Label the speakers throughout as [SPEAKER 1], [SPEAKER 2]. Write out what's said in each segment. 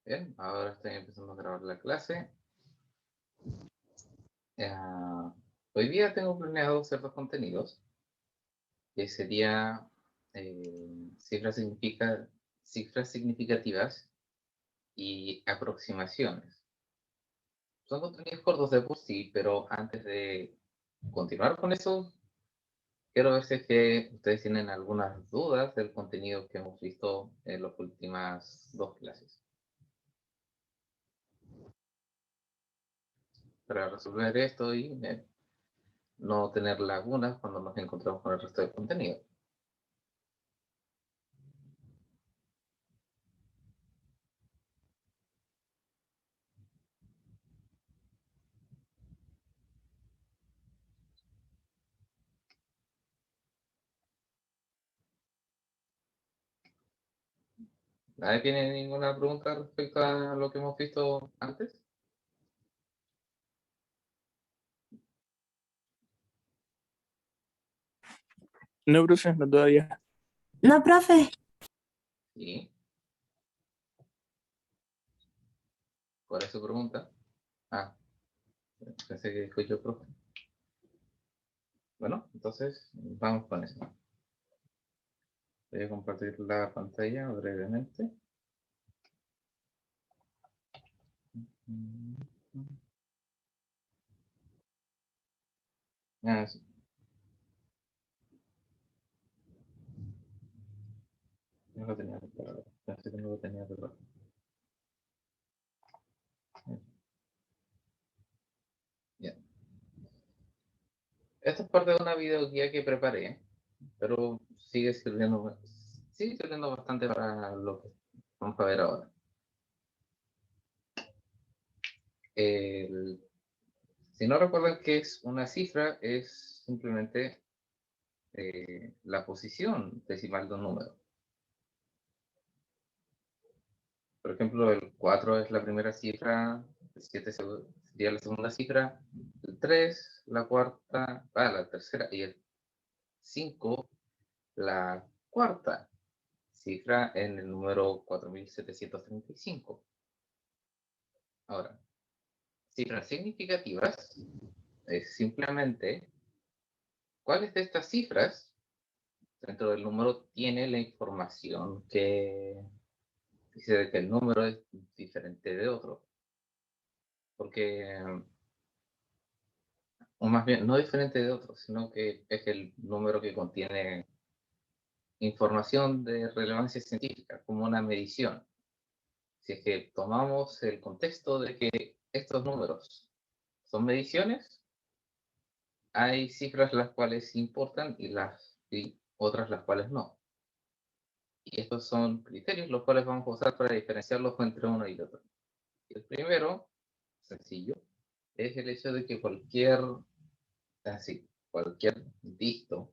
[SPEAKER 1] Bien, ahora estoy empezando a grabar la clase. Hoy día tengo planeado ciertos contenidos, que sería cifras significativas y aproximaciones. Son contenidos cortos de por sí, pero antes de continuar con eso, quiero ver si es que ustedes tienen algunas dudas del contenido que hemos visto en las últimas dos clases. Para resolver esto y no tener lagunas cuando nos encontramos con el resto del contenido. ¿Nadie tiene ninguna pregunta respecto a lo que hemos visto antes?
[SPEAKER 2] No, profe, no todavía.
[SPEAKER 3] No, profe.
[SPEAKER 1] Sí. ¿Cuál es su pregunta? Pensé que dijo yo, profe. Bueno, entonces vamos con eso. Voy a compartir la pantalla brevemente. Sí. No lo tenía preparado. Pensé que no lo tenía preparado. Bien. Esta es parte de una videoguía que preparé, pero sigue sirviendo bastante para lo que vamos a ver ahora. Si no recuerdan qué es una cifra, es simplemente la posición decimal de un número. Por ejemplo, el 4 es la primera cifra, el 7 sería la segunda cifra, el 3 la cuarta, la tercera, y el 5 la cuarta cifra en el número 4735. Ahora, cifras significativas es simplemente cuáles de estas cifras dentro del número tiene la información que dice de que el número es diferente de otro. Porque, o más bien, no diferente de otro, sino que es el número que contiene información de relevancia científica, como una medición. Si es que tomamos el contexto de que estos números son mediciones, hay cifras las cuales importan y otras las cuales no. Y estos son criterios los cuales vamos a usar para diferenciarlos entre uno y otro. El primero, sencillo, es el hecho de que cualquier dígito cualquier dígito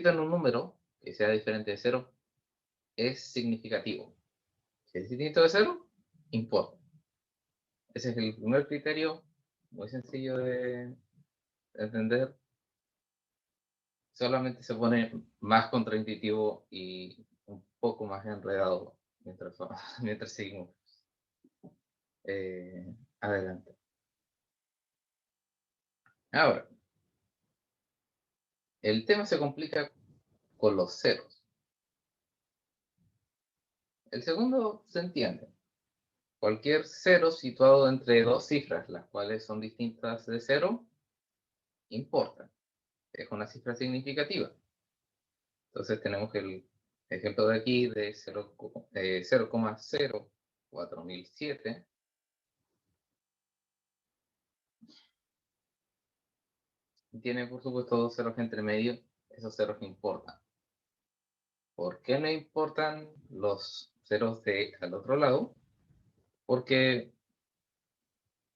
[SPEAKER 1] en un número que sea diferente de 0 es significativo. Si es distinto de 0, importa. Ese es el primer criterio, muy sencillo de entender. Solamente se pone más contraintuitivo y un poco más enredado mientras seguimos adelante. Ahora, el tema se complica con los ceros. El segundo se entiende. Cualquier cero situado entre dos cifras, las cuales son distintas de 0, importa. Es una cifra significativa. Entonces tenemos el ejemplo de aquí de 0,04007. Tiene, por supuesto, dos ceros entre medio. Esos ceros importan. ¿Por qué no importan los ceros al otro lado? Porque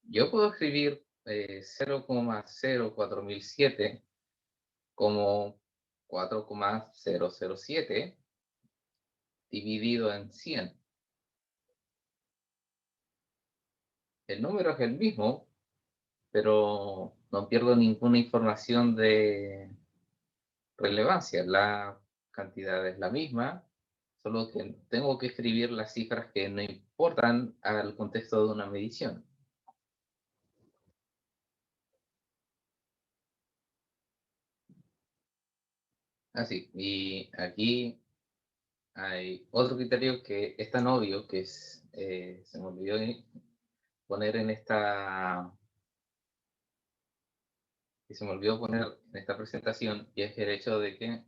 [SPEAKER 1] yo puedo escribir 0,04007 como 4,007 dividido en 100. El número es el mismo, pero no pierdo ninguna información de relevancia. La cantidad es la misma, solo que tengo que escribir las cifras que no importan al contexto de una medición. Así, y aquí hay otro criterio que es tan obvio que se me olvidó poner en esta, que se me olvidó poner en esta presentación, y es el hecho de que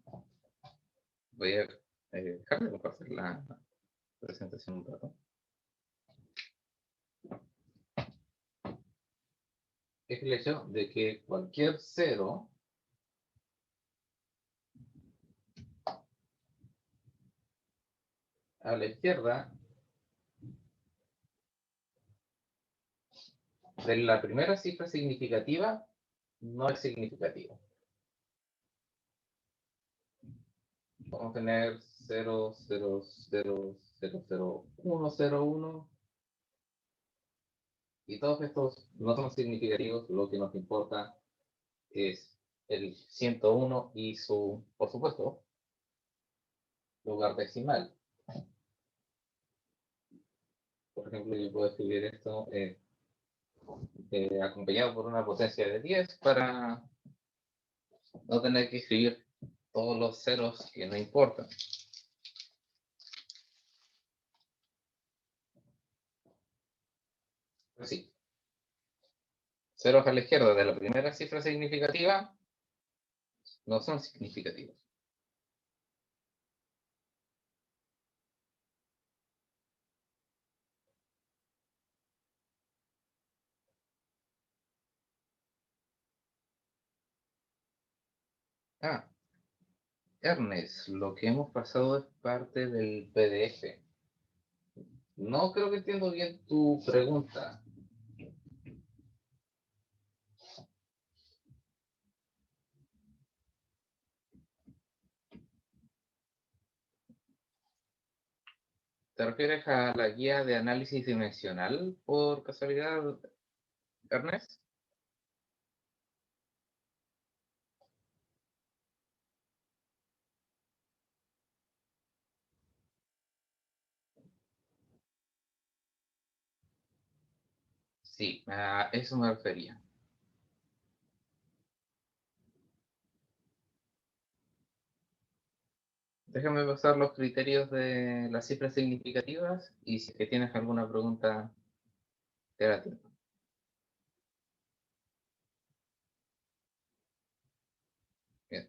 [SPEAKER 1] voy a dejar de compartir la presentación un rato. Es el hecho de que cualquier cero a la izquierda de la primera cifra significativa no es significativo. Vamos a tener 0, 0, 0, 0, 0, 1, 0, 1. Y todos estos no son significativos, lo que nos importa es el 101 y su, por supuesto, lugar decimal. Por ejemplo, yo puedo escribir esto acompañado por una potencia de 10 para no tener que escribir todos los ceros que no importan. Así. Ceros a la izquierda de la primera cifra significativa no son significativos. Ah, Ernest, lo que hemos pasado es parte del PDF. No creo que entiendo bien tu pregunta. ¿Te refieres a la guía de análisis dimensional por casualidad, Ernest? Sí, a eso me refería. Déjame pasar los criterios de las cifras significativas y si es que tienes alguna pregunta, te da tiempo. Bien.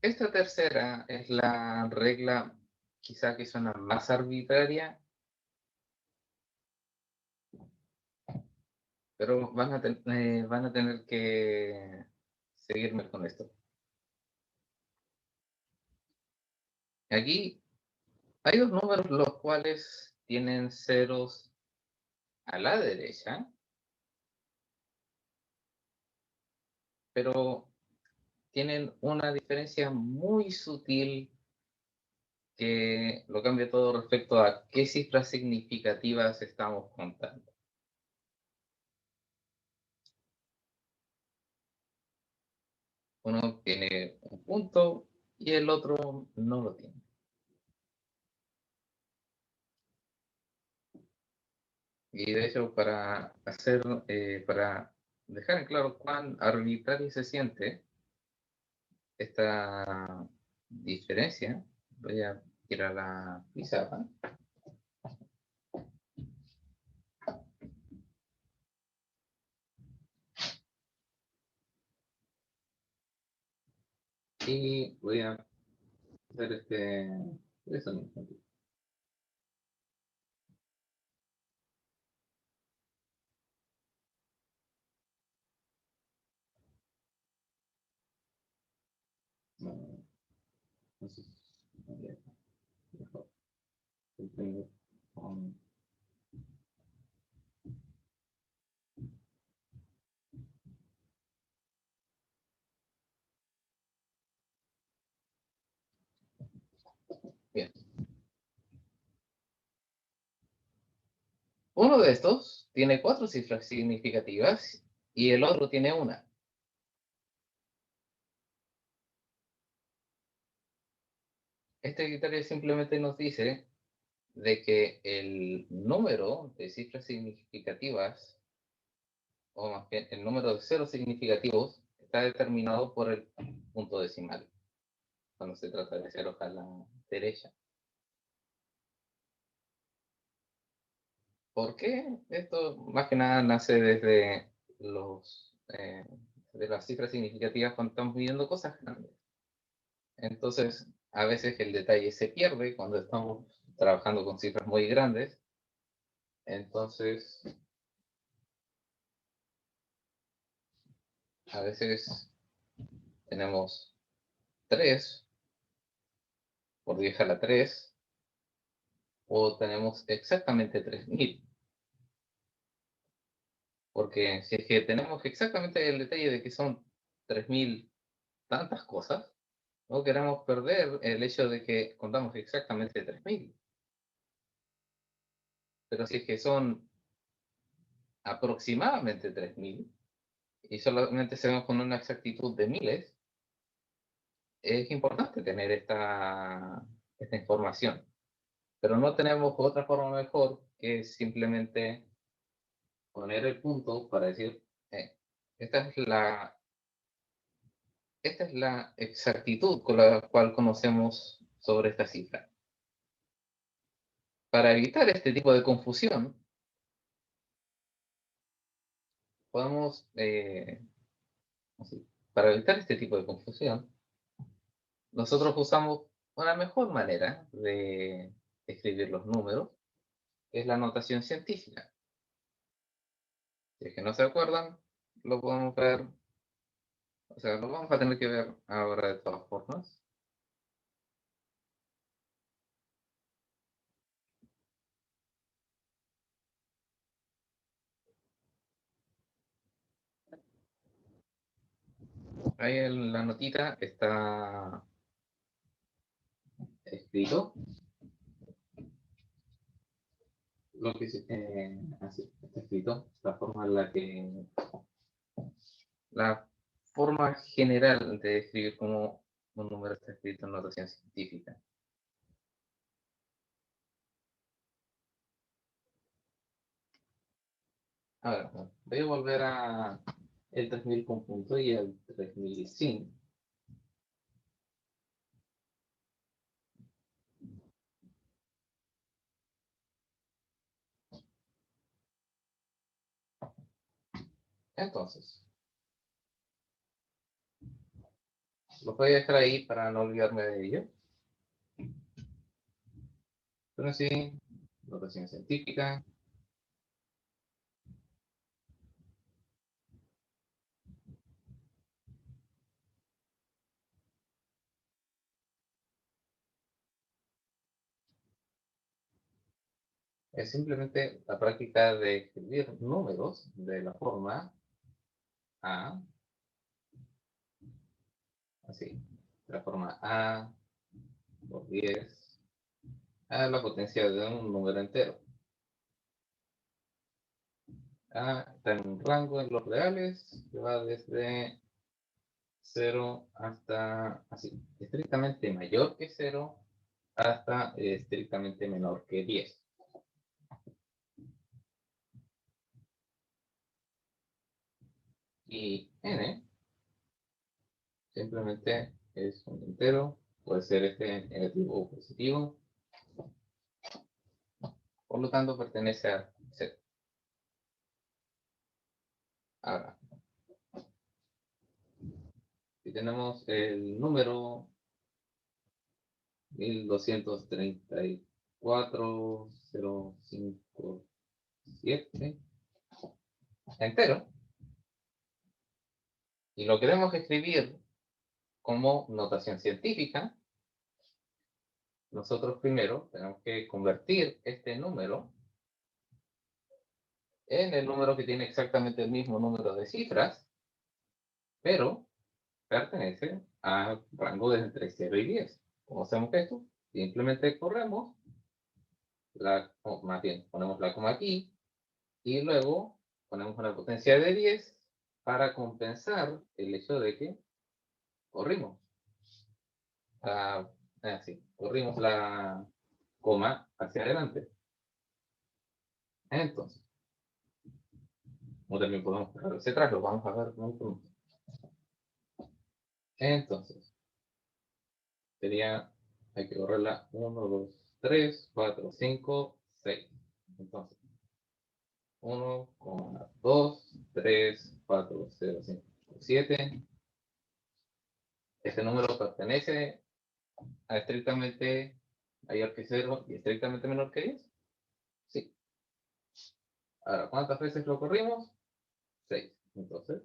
[SPEAKER 1] Esta tercera es la regla quizá que suena más arbitraria, pero van a tener que seguirme con esto. Aquí hay dos números los cuales tienen ceros a la derecha, pero tienen una diferencia muy sutil que lo cambia todo respecto a qué cifras significativas estamos contando. Uno tiene un punto y el otro no lo tiene. Y de hecho, para dejar en claro cuán arbitrario se siente esta diferencia, voy a tirar la pizarra. Y voy a hacer eso mismo. Entonces, mejor. Bien. Uno de estos tiene 4 cifras significativas y el otro tiene una. Este criterio simplemente nos dice de que el número de cifras significativas, o más bien el número de ceros significativos, está determinado por el punto decimal, cuando se trata de ceros a la derecha. ¿Por qué? Esto más que nada nace desde de las cifras significativas cuando estamos midiendo cosas grandes. Entonces, a veces el detalle se pierde cuando estamos trabajando con cifras muy grandes. Entonces, a veces tenemos 3 por 10 a la 3, o tenemos exactamente 3000. Porque si es que tenemos exactamente el detalle de que son 3000 tantas cosas, no queremos perder el hecho de que contamos exactamente 3000. Pero si es que son aproximadamente 3000 y solamente se ven con una exactitud de miles, es importante tener esta información. Pero no tenemos otra forma mejor que simplemente poner el punto para decir, esta es esta es la exactitud con la cual conocemos sobre esta cifra. Para evitar este tipo de confusión, podemos, para evitar este tipo de confusión, nosotros usamos una mejor manera de escribir los números, que es la notación científica. Si es que no se acuerdan, lo podemos ver, o sea, lo vamos a tener que ver ahora de todas formas. Ahí en la notita está escrito lo que así está escrito, la forma general de describir cómo un número está escrito en notación científica. Ahora, voy a volver a el 3000 con punto y el 3000 sin. Entonces, lo voy a dejar ahí para no olvidarme de ello. Pero sí, notación científica. Es simplemente la práctica de escribir números de la forma A, así, de la forma A por 10 a la potencia de un número entero. A está en un rango en los reales que va desde 0 hasta, así, estrictamente mayor que 0 hasta estrictamente menor que 10. Y n simplemente es un entero, puede ser negativo o positivo, por lo tanto pertenece a 0. Ahora, si tenemos el número 1234,057 entero, y lo queremos escribir como notación científica, nosotros primero tenemos que convertir este número en el número que tiene exactamente el mismo número de cifras, pero pertenece al rango de entre 0 y 10. ¿Cómo hacemos esto? Simplemente corremos, más bien ponemos la coma aquí, y luego ponemos una potencia de 10 para compensar el hecho de que corrimos. Así, corrimos la coma hacia adelante. Entonces, como también podemos correr hacia atrás, lo vamos a ver muy pronto. Entonces, sería, hay que correrla 1, 2, 3, 4, 5, 6. Entonces, 1, 2, 3, 4, 0, 5, 7. Este número pertenece a estrictamente mayor que 0 y estrictamente menor que 10. Sí. Ahora, ¿cuántas veces lo corrimos? 6. Entonces,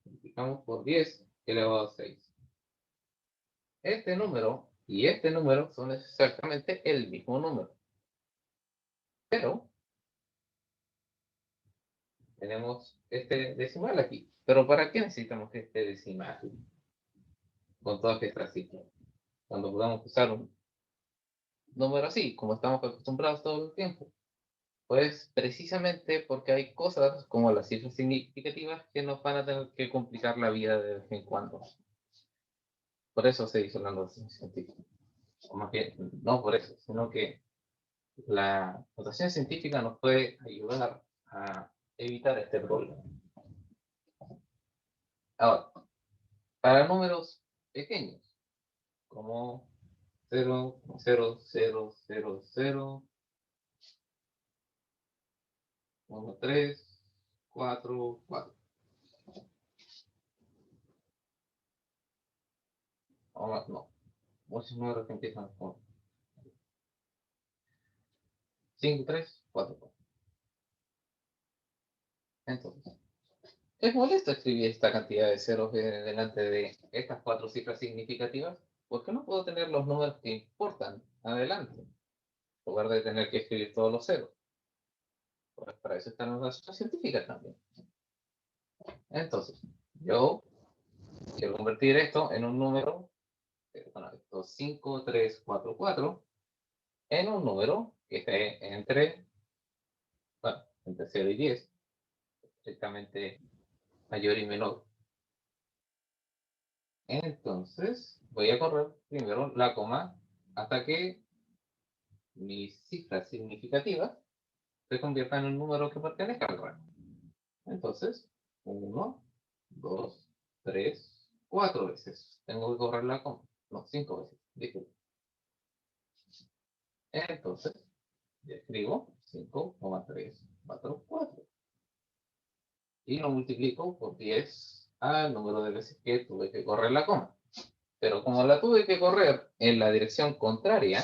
[SPEAKER 1] multiplicamos por 10 elevado a 6. Este número y este número son exactamente el mismo número. Pero tenemos este decimal aquí. ¿Pero para qué necesitamos este decimal? Con todas estas cifras. Cuando podamos usar un número así, como estamos acostumbrados todo el tiempo. Pues precisamente porque hay cosas como las cifras significativas que nos van a tener que complicar la vida de vez en cuando. Por eso se hizo la notación científica. O más bien, no por eso, sino que la notación científica nos puede ayudar a evitar este problema. Ahora, para números pequeños, como 0, 0, 0, 0, 0, 1, 3, 4, 4. No, muchos números que empiezan con 5, 3, 4, 4. Entonces, es molesto escribir esta cantidad de ceros delante de estas 4 cifras significativas, porque no puedo tener los números que importan adelante, en lugar de tener que escribir todos los ceros. Pues para eso están las notaciones científicas también. Entonces, yo quiero convertir esto en un número, bueno, estos 5, 3, 4, 4, en un número que esté entre, bueno, entre 0 y 10, estrictamente mayor y menor. Entonces, voy a correr primero la coma hasta que mis cifras significativas se conviertan en un número que pertenezca al rango. Entonces, 1, 2, 3, 4 veces. Tengo que correr la coma. No, 5 veces. Disculpe. Entonces, escribo 5,344. Y lo multiplico por 10 al número de veces que tuve que correr la coma. Pero como la tuve que correr en la dirección contraria,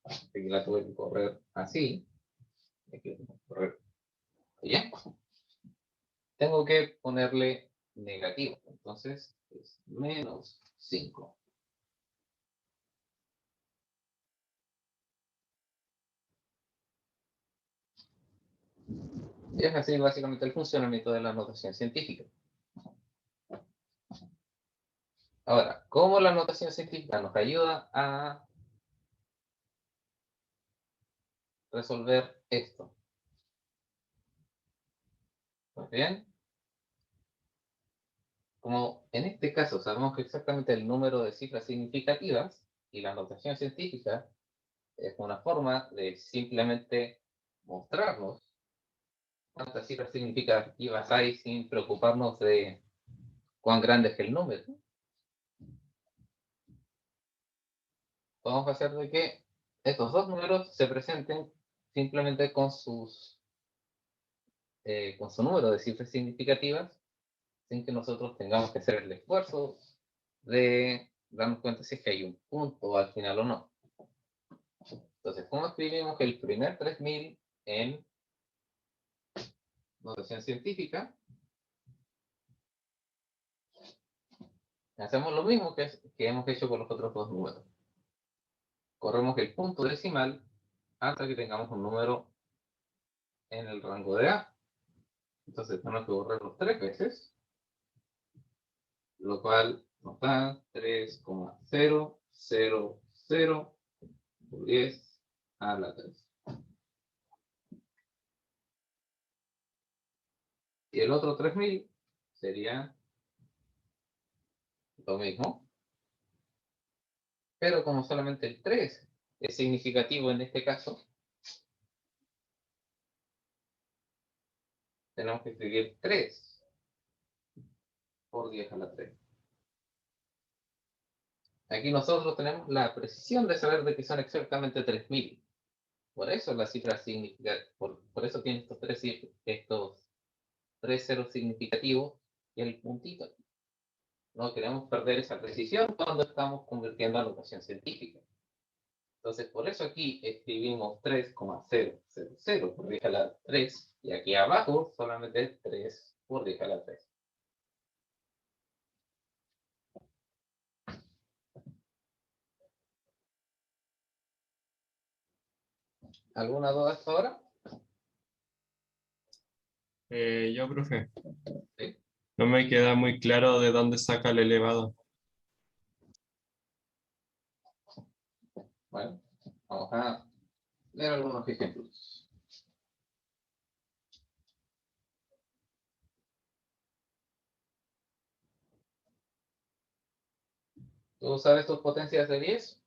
[SPEAKER 1] así que la tuve que correr así, correr allá, tengo que ponerle negativo. Entonces es menos 5. Y es así básicamente el funcionamiento de la notación científica. Ahora, ¿cómo la notación científica nos ayuda a resolver esto? Pues bien, como en este caso sabemos que exactamente el número de cifras significativas y la notación científica es una forma de simplemente mostrarnos cuántas cifras significativas hay sin preocuparnos de cuán grande es el número. Vamos a hacer de que estos dos números se presenten simplemente con su número de cifras significativas, sin que nosotros tengamos que hacer el esfuerzo de darnos cuenta si es que hay un punto al final o no. Entonces, ¿cómo escribimos el primer 3000 en notación científica? Hacemos lo mismo que hemos hecho con los otros dos números. Corremos el punto decimal hasta que tengamos un número en el rango de A. Entonces tenemos que correrlo 3 veces, lo cual nos da 3,000 por 10 a la 3. Y el otro 3000 sería lo mismo, Pero como solamente el 3 es significativo en este caso, tenemos que escribir 3 por 10 a la 3. Aquí nosotros tenemos la precisión de saber de que son exactamente 3000. Por eso la cifra significa, por eso tiene estos tres ceros significativos y el puntito. No queremos perder esa precisión cuando estamos convirtiendo a notación científica. Entonces, por eso aquí escribimos 3,000 por 10 a la 3, y aquí abajo solamente 3 por 10 a la 3. ¿Alguna duda hasta ahora?
[SPEAKER 3] Yo, profe,
[SPEAKER 1] ¿Sí?
[SPEAKER 3] no me queda muy claro de dónde saca el elevado.
[SPEAKER 1] Bueno, vamos a ver algunos ejemplos. ¿Tú sabes tus potencias de 10?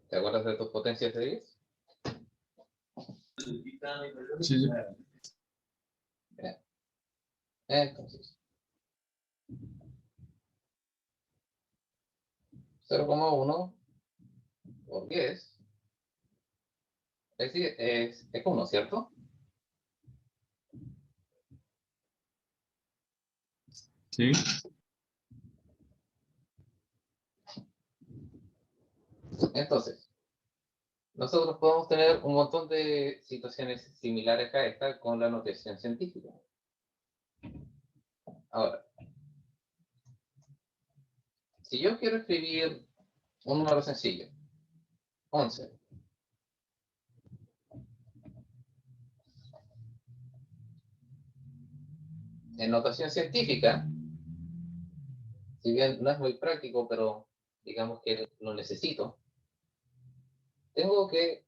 [SPEAKER 1] ¿Te acuerdas de tus potencias de 10?
[SPEAKER 3] Sí, sí.
[SPEAKER 1] Bien. Entonces, 0,1 por 10 es 1, ¿cierto?
[SPEAKER 3] Sí.
[SPEAKER 1] Entonces, nosotros podemos tener un montón de situaciones similares a esta con la notación científica. Ahora, si yo quiero escribir un número sencillo, 11, en notación científica, si bien no es muy práctico, pero digamos que lo necesito, tengo que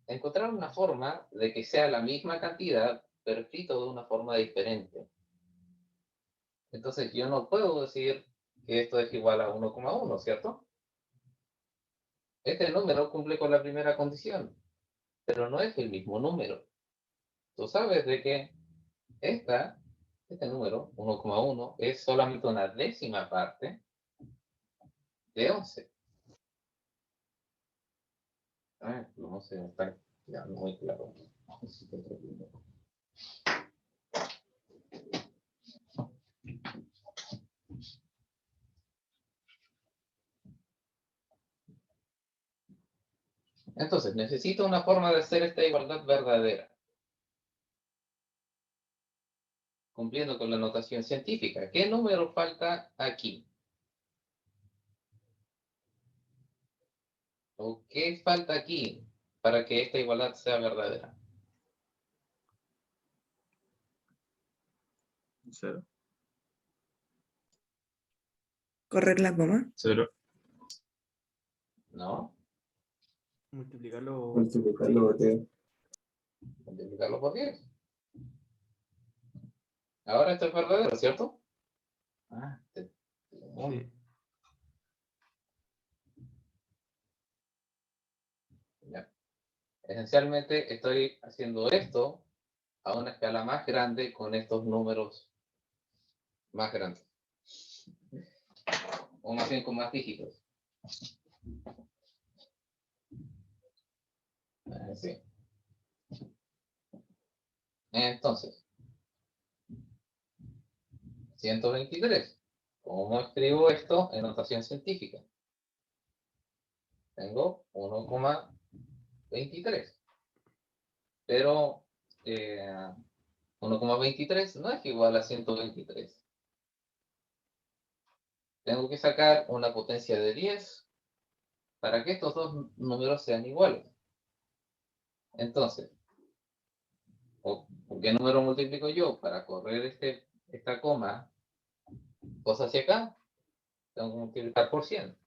[SPEAKER 1] encontrar una forma de que sea la misma cantidad, pero escrito de una forma diferente. Entonces yo no puedo decir que esto es igual a 1,1, ¿cierto? Este número cumple con la primera condición, pero no es el mismo número. Tú sabes de que este número, 1,1, es solamente una décima parte de 11. No sé, está ya muy claro. Entonces, necesito una forma de hacer esta igualdad verdadera, cumpliendo con la notación científica. ¿Qué número falta aquí? ¿O qué falta aquí para que esta igualdad sea verdadera?
[SPEAKER 2] 0.
[SPEAKER 4] Correr la coma.
[SPEAKER 3] 0.
[SPEAKER 1] ¿No?
[SPEAKER 2] Multiplicarlo.
[SPEAKER 3] Multiplicarlo por
[SPEAKER 1] Multiplicarlo por 10. Ahora esto es verdadero, ¿cierto?
[SPEAKER 2] Sí.
[SPEAKER 1] Ya. Esencialmente estoy haciendo esto a una escala más grande con estos números más grandes. O más bien con más dígitos. Sí. Entonces, 123. ¿Cómo escribo esto en notación científica? Tengo 1,23. Pero 1,23 no es igual a 123. Tengo que sacar una potencia de 10 para que estos dos números sean iguales. Entonces, ¿por qué número multiplico yo? Para correr esta coma, cosa hacia acá, tengo que multiplicar por 100.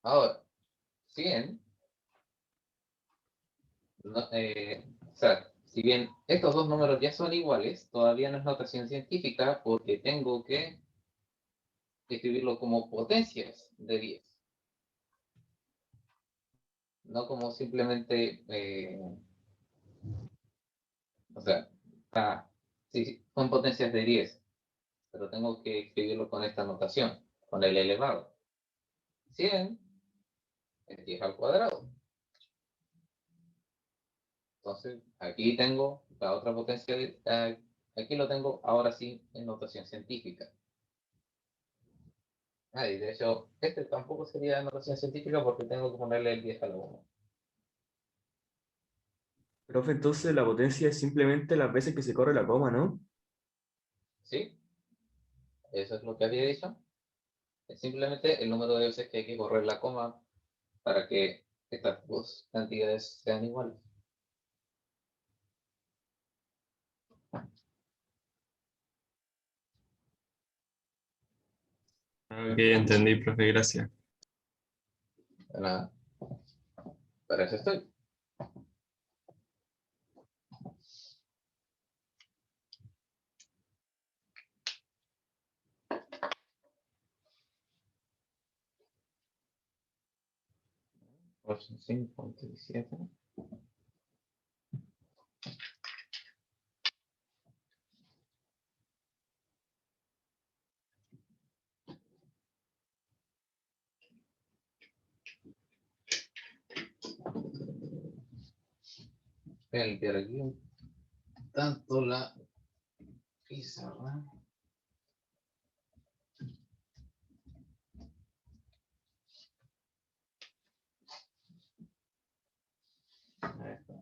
[SPEAKER 1] Ahora, 100 no, o sea, si bien estos dos números ya son iguales, todavía no es notación científica porque tengo que escribirlo como potencias de 10, no como simplemente, o sea, sí, sí, son potencias de 10, pero tengo que escribirlo con esta notación, con el elevado. 100 es 10 al cuadrado. Entonces, aquí tengo la otra potencia, aquí lo tengo ahora sí en notación científica. Y de hecho, este tampoco sería notación científica porque tengo que ponerle el 10 a la 1.
[SPEAKER 2] Profe, entonces la potencia es simplemente las veces que se corre la coma, ¿no?
[SPEAKER 1] ¿Sí? Eso es lo que había dicho. Es simplemente el número de veces que hay que correr la coma para que estas dos cantidades sean iguales.
[SPEAKER 3] Ok, entendí, profe, gracias.
[SPEAKER 1] De nada. Para eso estoy. Pues 57. Voy a limpiar aquí tanto la pizarra. Ahí está.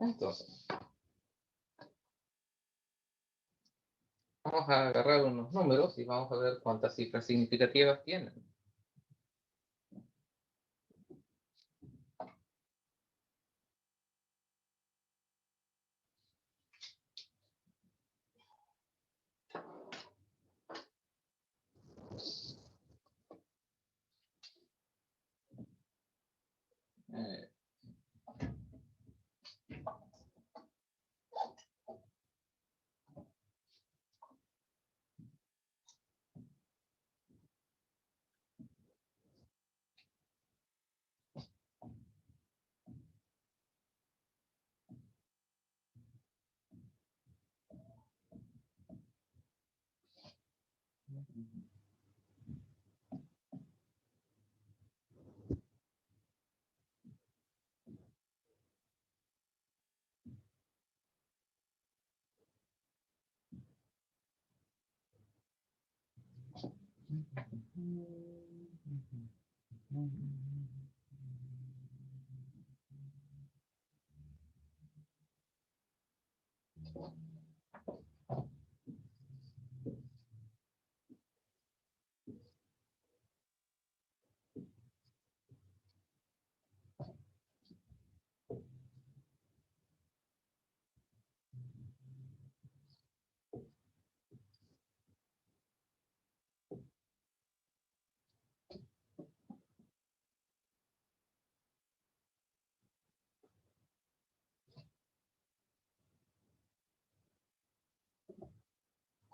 [SPEAKER 1] Entonces, vamos a agarrar unos números y vamos a ver cuántas cifras significativas tienen. Eh,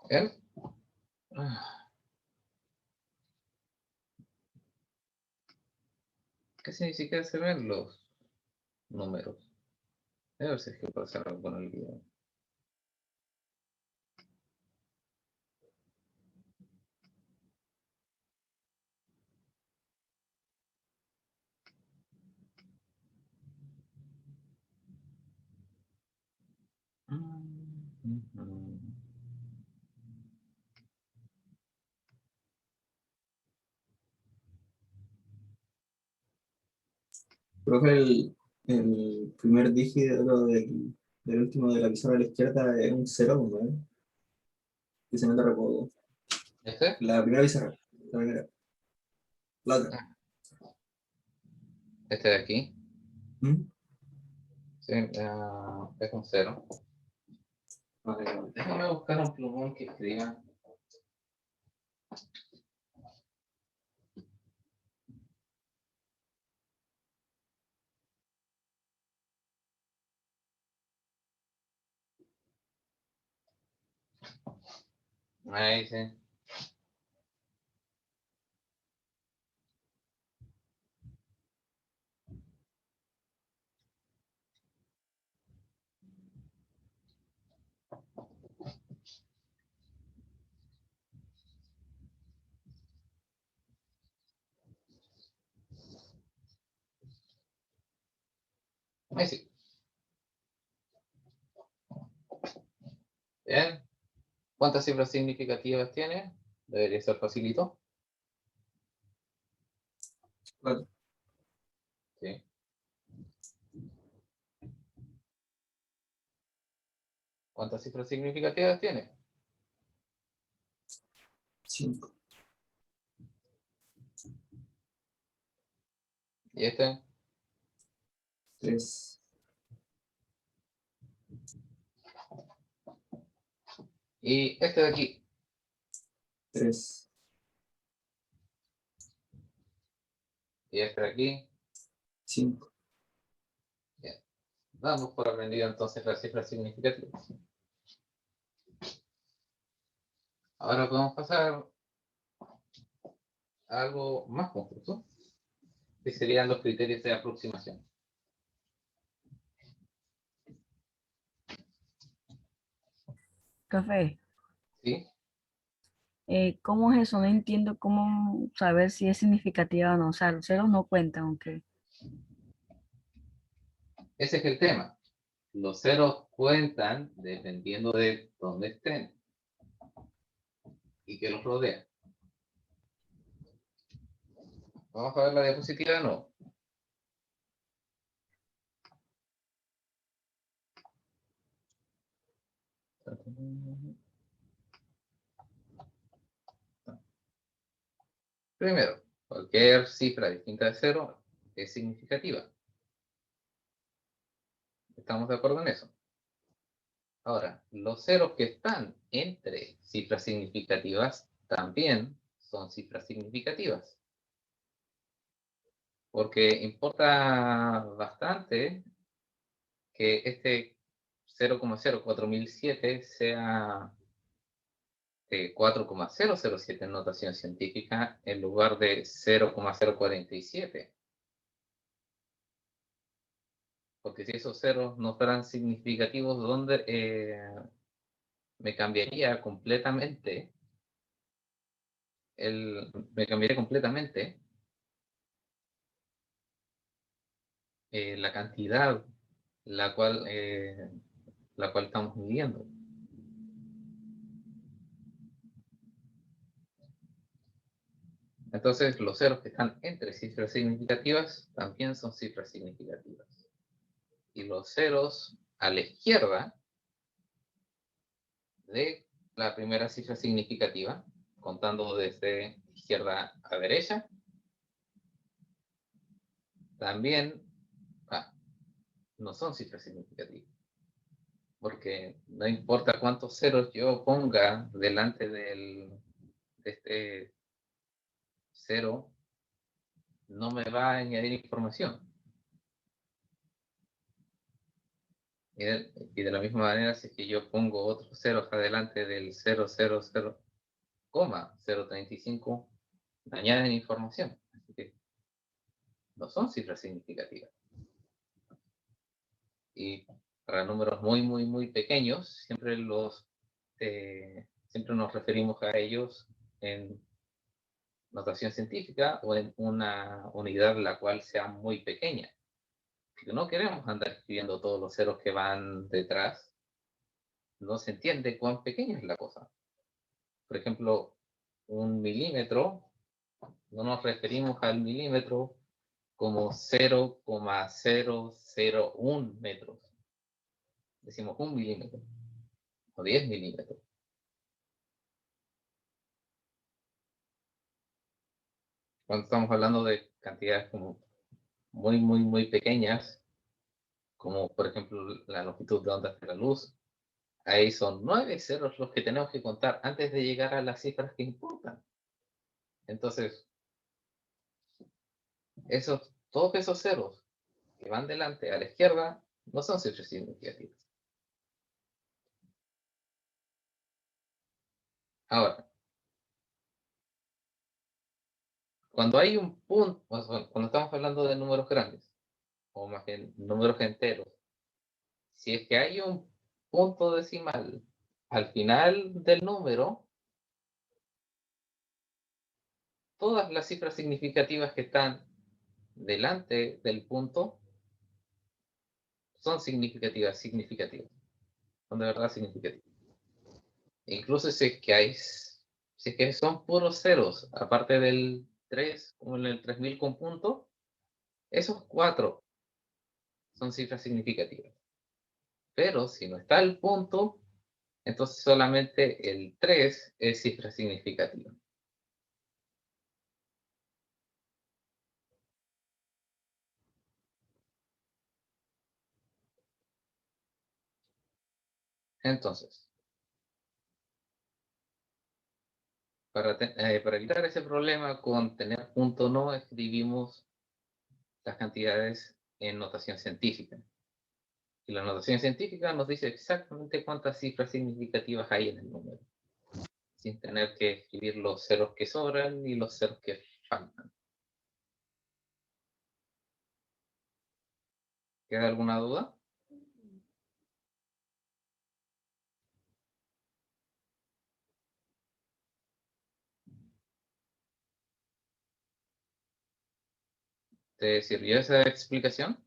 [SPEAKER 1] Bien. Casi ni siquiera se ven los números. A ver si es que puedo hacer algo con el video.
[SPEAKER 3] Profe, el primer dígito del último de la pizarra a la izquierda es un 0, ¿no? Que se nota reposo.
[SPEAKER 1] ¿Este?
[SPEAKER 3] La primera pizarra, la primera. La otra.
[SPEAKER 1] Este de aquí.
[SPEAKER 3] ¿Mm?
[SPEAKER 1] Sí, es un 0.
[SPEAKER 3] Vale, vale.
[SPEAKER 1] Déjame buscar un plumón que escriba. Ahí sí. Ahí sí. Bien. ¿Cuántas cifras significativas tiene? Debería ser facilito.
[SPEAKER 3] Cuatro.
[SPEAKER 1] Sí. ¿Cuántas cifras significativas tiene?
[SPEAKER 3] 5.
[SPEAKER 1] ¿Y este?
[SPEAKER 3] 3.
[SPEAKER 1] ¿Y este de aquí?
[SPEAKER 3] 3.
[SPEAKER 1] ¿Y este de aquí?
[SPEAKER 3] 5.
[SPEAKER 1] Bien. Vamos por aprendido entonces las cifras significativas. Ahora podemos pasar a algo más confuso, que serían los criterios de aproximación.
[SPEAKER 5] Café,
[SPEAKER 1] ¿Sí?
[SPEAKER 5] ¿cómo es eso? No entiendo cómo saber si es significativa o no. O sea, los ceros no cuentan, aunque.
[SPEAKER 1] Ese es el tema. Los ceros cuentan dependiendo de dónde estén y que los rodea. Vamos a ver la diapositiva de nuevo. Primero, cualquier cifra distinta de cero es significativa. ¿Estamos de acuerdo en eso? Ahora, los ceros que están entre cifras significativas también son cifras significativas. Porque importa bastante que este 0,04007 sea 4,007 en notación científica en lugar de 0,047. Porque si esos ceros no fueran significativos, ¿dónde me cambiaría completamente la cantidad la cual estamos midiendo? Entonces, los ceros que están entre cifras significativas también son cifras significativas. Y los ceros a la izquierda de la primera cifra significativa, contando desde izquierda a derecha, también no son cifras significativas. Porque no importa cuántos ceros yo ponga delante de este cero, no me va a añadir información. Y de la misma manera, si es que yo pongo otros ceros adelante del 0,035, me añaden información. Así que no son cifras significativas. Y para números muy, muy, muy pequeños, siempre nos referimos a ellos en notación científica o en una unidad la cual sea muy pequeña. Porque no queremos andar escribiendo todos los ceros que van detrás. No se entiende cuán pequeña es la cosa. Por ejemplo, un milímetro, no nos referimos al milímetro como 0,001 metros. Decimos 1 milímetro o 10 milímetros. Cuando estamos hablando de cantidades como muy, muy, muy pequeñas, como por ejemplo la longitud de ondas de la luz, ahí son 9 ceros los que tenemos que contar antes de llegar a las cifras que importan. Entonces, todos esos ceros que van delante a la izquierda no son cifras significativas. Ahora, cuando hay un punto, o sea, cuando estamos hablando de números grandes, o más bien números enteros, si es que hay un punto decimal al final del número, todas las cifras significativas que están delante del punto son significativas, son de verdad significativas. Incluso si es que son puros ceros, aparte del 3, como en el 3000 con punto, esos 4 son cifras significativas. Pero si no está el punto, entonces solamente el 3 es cifra significativa. Entonces, para evitar ese problema con tener punto no, escribimos las cantidades en notación científica. Y la notación científica nos dice exactamente cuántas cifras significativas hay en el número, sin tener que escribir los ceros que sobran y los ceros que faltan. ¿Queda alguna duda? ¿Te sirvió esa explicación?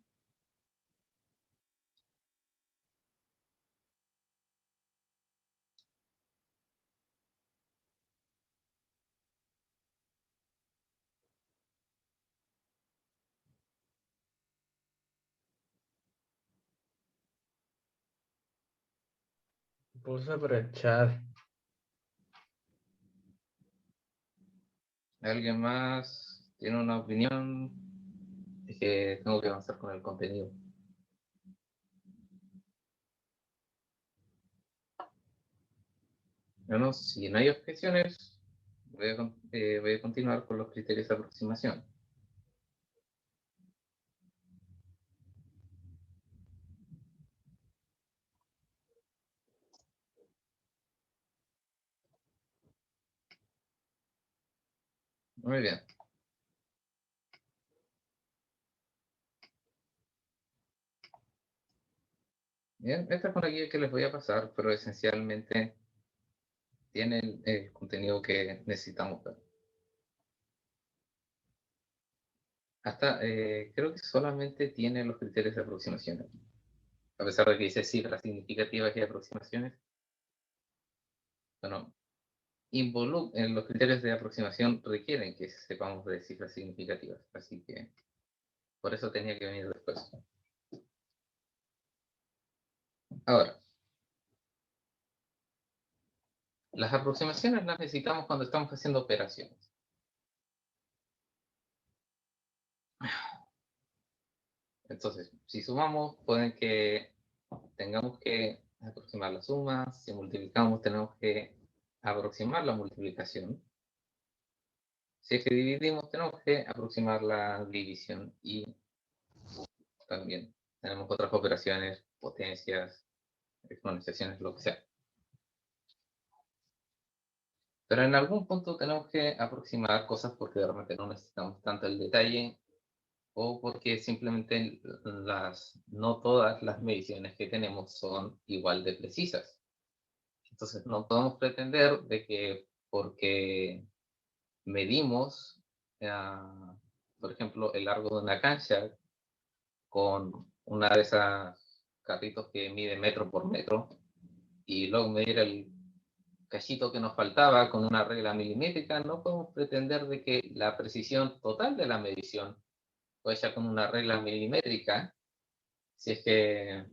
[SPEAKER 2] Puse por el chat.
[SPEAKER 1] ¿Alguien más tiene una opinión? Es que tengo que avanzar con el contenido. Bueno, si no hay objeciones, voy a continuar con los criterios de aproximación. Muy bien. Bien, esta es una guía que les voy a pasar, pero esencialmente tiene el contenido que necesitamos ver. Creo que solamente tiene los criterios de aproximación aquí. A pesar de que dice cifras significativas y aproximaciones. Bueno, los criterios de aproximación requieren que sepamos de cifras significativas, así que por eso tenía que venir después. Ahora, las aproximaciones las necesitamos cuando estamos haciendo operaciones. Entonces, si sumamos, pueden que tengamos que aproximar la suma, si multiplicamos tenemos que aproximar la multiplicación. Si es que dividimos, tenemos que aproximar la división y también tenemos otras operaciones, potencias, exponenciaciones, lo que sea. Pero en algún punto tenemos que aproximar cosas porque de repente no necesitamos tanto el detalle o porque simplemente no todas las mediciones que tenemos son igual de precisas. Entonces no podemos pretender de que porque medimos, por ejemplo, el largo de una cancha con una de esas carritos que mide metro por metro y luego medir el cachito que nos faltaba con una regla milimétrica, no podemos pretender de que la precisión total de la medición puede ser con una regla milimétrica si es que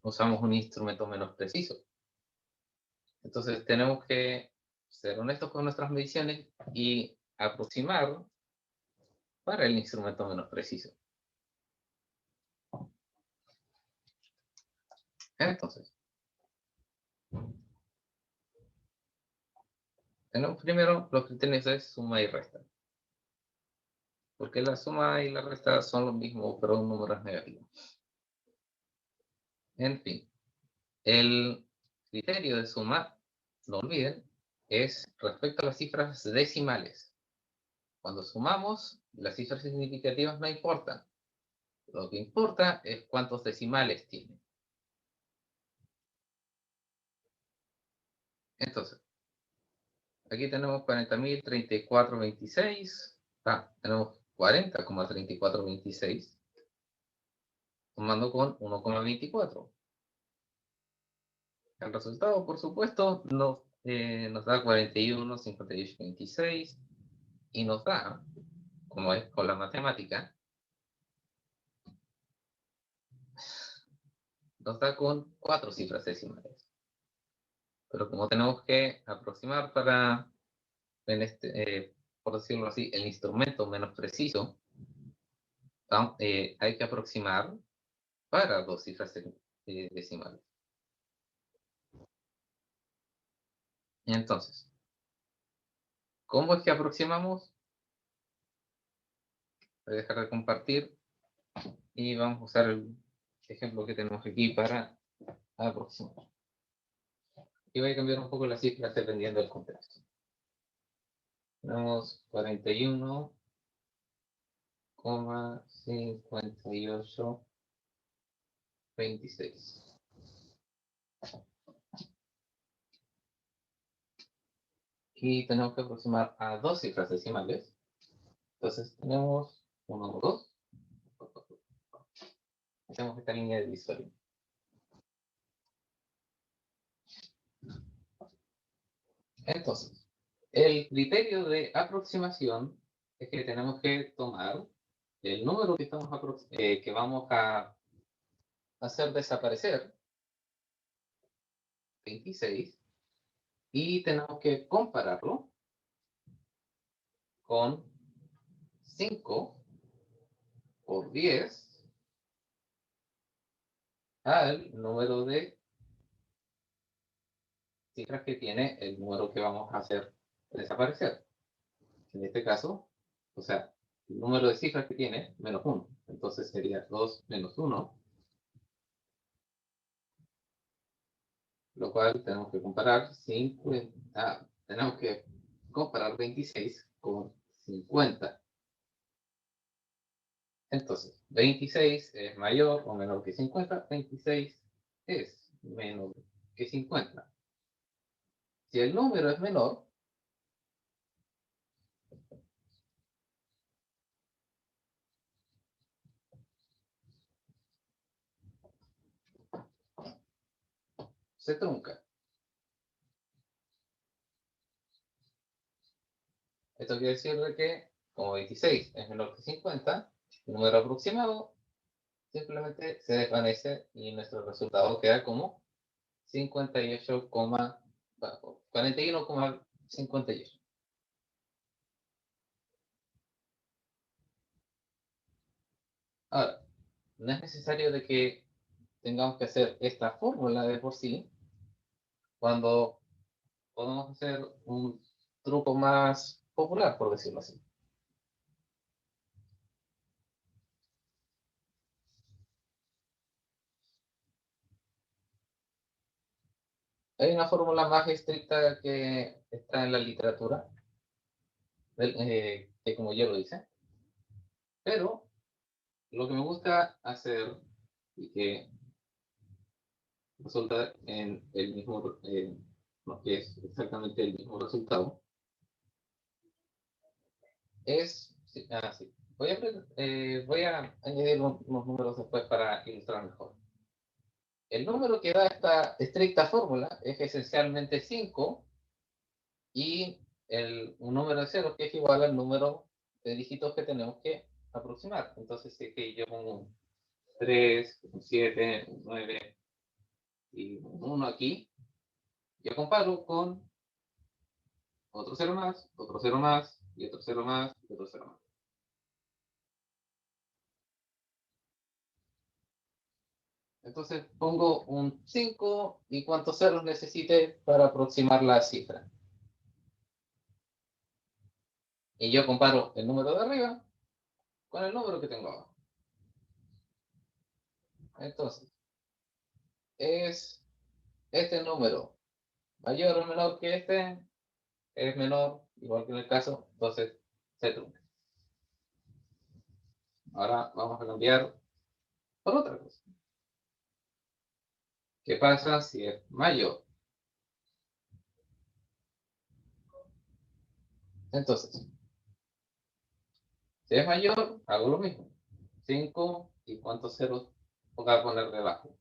[SPEAKER 1] usamos un instrumento menos preciso. Entonces tenemos que ser honestos con nuestras mediciones y aproximar para el instrumento menos preciso. Entonces, tenemos primero los criterios de suma y resta. Porque la suma y la resta son lo mismo, pero un número es negativo. En fin, el criterio de suma, no olviden, es respecto a las cifras decimales. Cuando sumamos, las cifras significativas no importan. Lo que importa es cuántos decimales tiene. Entonces, aquí tenemos 40.034.26. Tenemos 40,3426. Sumando con 1,24. El resultado, por supuesto, nos da 41,5826 y nos da, como es con la matemática, nos da con 4 cifras decimales. Pero como tenemos que aproximar para, por decirlo así, el instrumento menos preciso, hay que aproximar para 2 cifras decimales. Entonces, ¿cómo es que aproximamos? Voy a dejar de compartir y vamos a usar el ejemplo que tenemos aquí para aproximar. Y voy a cambiar un poco las cifras dependiendo del contexto. Tenemos 41,5826. Y tenemos que aproximar a 2 cifras decimales. Entonces tenemos 1, 2. Hacemos esta línea divisoria. Entonces, el criterio de aproximación es que tenemos que tomar el número que vamos a hacer desaparecer, 26, y tenemos que compararlo con 5 por 10 al número de cifras que tiene el número que vamos a hacer desaparecer. En este caso, o sea, el número de cifras que tiene menos 1. Entonces sería 2 menos 1. Lo cual tenemos que comparar 50. Tenemos que comparar 26 con 50. Entonces, 26 es mayor o menor que 50. 26 es menor que 50. Si el número es menor, se trunca. Esto quiere decir que, como 26 es menor que 50, el número aproximado simplemente se desvanece y nuestro resultado queda como 41,58. Ahora, no es necesario de que tengamos que hacer esta fórmula de por sí cuando podemos hacer un truco más popular, por decirlo así. Hay una fórmula más estricta que está en la literatura, que como yo lo hice, pero lo que me gusta hacer y que resulta en el mismo, no, que es exactamente el mismo resultado, es, sí. Voy a añadir unos números después para ilustrar mejor. El número que da esta estricta fórmula es esencialmente 5 y un número de ceros que es igual al número de dígitos que tenemos que aproximar. Entonces, si es que yo pongo un 3, un 7, un 9 y un 1 aquí, yo comparo con otro 0 más, otro 0 más, y otro 0 más, y otro 0 más. Entonces pongo un 5 y cuántos ceros necesite para aproximar la cifra. Y yo comparo el número de arriba con el número que tengo abajo. Entonces, ¿es este número mayor o menor que este? es menor, igual que en el caso, entonces se trunca. Ahora vamos a cambiar por otra cosa. ¿Qué pasa si es mayor? Entonces, si es mayor, hago lo mismo. 5 y cuántos ceros voy a poner debajo.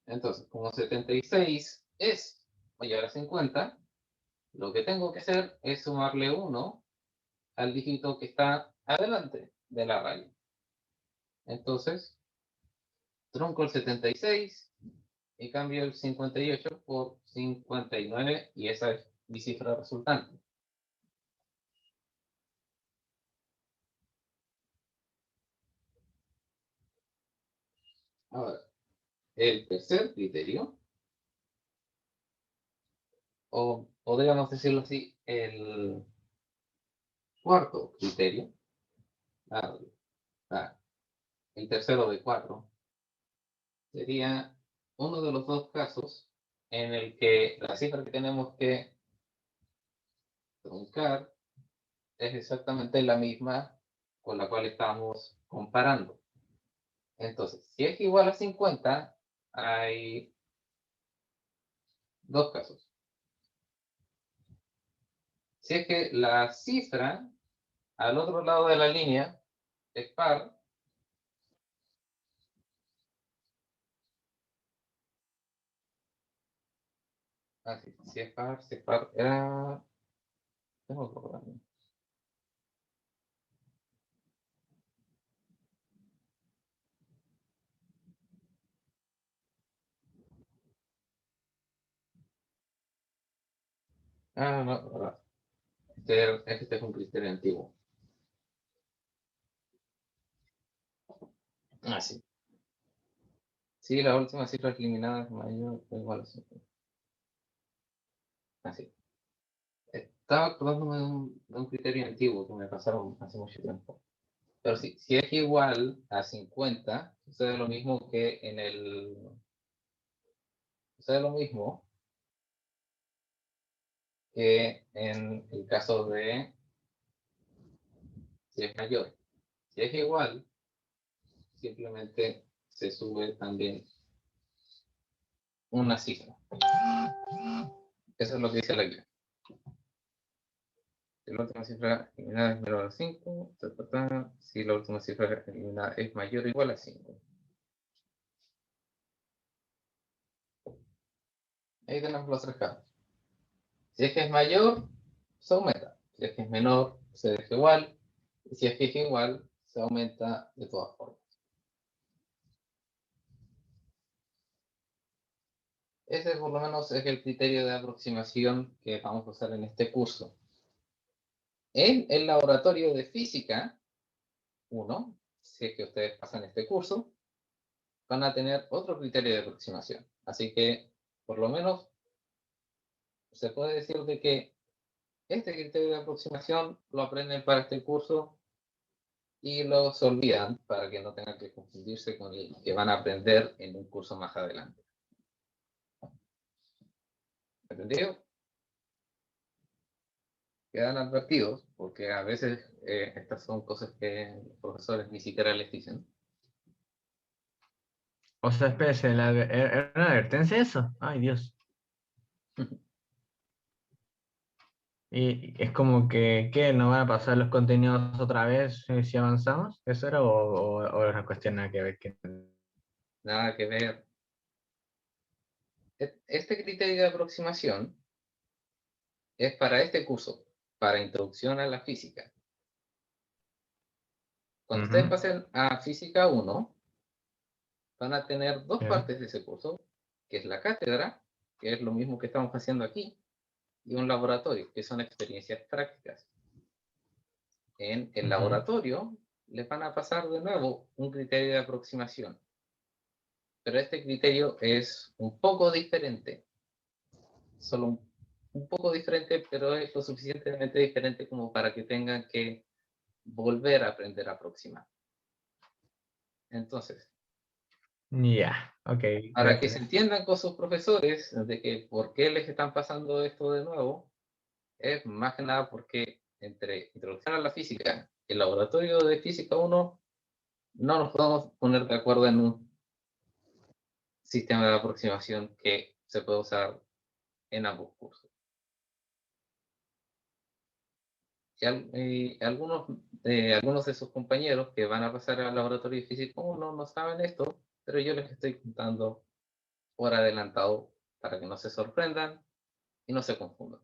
[SPEAKER 1] Entonces, como 76 es mayor a 50, lo que tengo que hacer es sumarle 1 al dígito que está adelante de la raya. Entonces, trunco el 76 y cambio el 58 por 59 y esa es mi cifra resultante. Ahora, el tercer criterio, o podríamos decirlo así, el cuarto criterio, el tercero de 4, sería uno de los dos casos en el que la cifra que tenemos que truncar es exactamente la misma con la cual estamos comparando. Entonces, si es igual a 50, hay dos casos. Si es que la cifra al otro lado de la línea es par, así, si es par, era... Tengo otro programa. No. Este es un criterio antiguo. Así. Sí, la última cifra eliminada es mayor o igual a 5. Así. Estaba acordándome de un criterio antiguo que me pasaron hace mucho tiempo. Pero si es igual a 50, sucede lo mismo que en el... Sucede lo mismo que en el caso de si es mayor. Si es igual, simplemente se sube también una cifra. Eso es lo que dice la guía. Si la última cifra eliminada es menor a 5, si la última cifra eliminada es mayor o igual a 5. Ahí tenemos los tres casos. Si es que es mayor, se aumenta. Si es que es menor, se deja igual. Y si es que es igual, se aumenta de todas formas. Ese por lo menos es el criterio de aproximación que vamos a usar en este curso. En el laboratorio de física 1, si es que ustedes pasan este curso, van a tener otro criterio de aproximación. Así que, por lo menos, se puede decir de que este criterio de aproximación lo aprenden para este curso y lo se olvidan para que no tengan que confundirse con el que van a aprender en un curso más adelante. ¿Entendido? Quedan advertidos, porque a veces estas son cosas que los profesores ni siquiera les dicen.
[SPEAKER 2] O sea, espérese, ¿era una advertencia eso? Ay, Dios. Y es como que, ¿qué? ¿No van a pasar los contenidos otra vez si avanzamos? ¿Eso era o era una cuestión nada que ver?
[SPEAKER 1] Nada que ver. Este criterio de aproximación es para este curso, para Introducción a la Física. Cuando ustedes pasen a Física 1, van a tener dos partes de ese curso, que es la cátedra, que es lo mismo que estamos haciendo aquí, y un laboratorio, que son experiencias prácticas. En el laboratorio les van a pasar de nuevo un criterio de aproximación. Pero este criterio es un poco diferente. Solo un poco diferente, pero es lo suficientemente diferente como para que tengan que volver a aprender a aproximar. Entonces,
[SPEAKER 2] Ya, ok.
[SPEAKER 1] Para que
[SPEAKER 2] gracias.
[SPEAKER 1] se entiendan con sus profesores de que por qué les están pasando esto de nuevo, es más que nada porque entre introducción a la física y el laboratorio de física 1 no nos podemos poner de acuerdo en un sistema de aproximación que se puede usar en ambos cursos. Y algunos de sus compañeros que van a pasar al laboratorio de física 1 no saben esto, pero yo les estoy contando por adelantado para que no se sorprendan y no se confundan.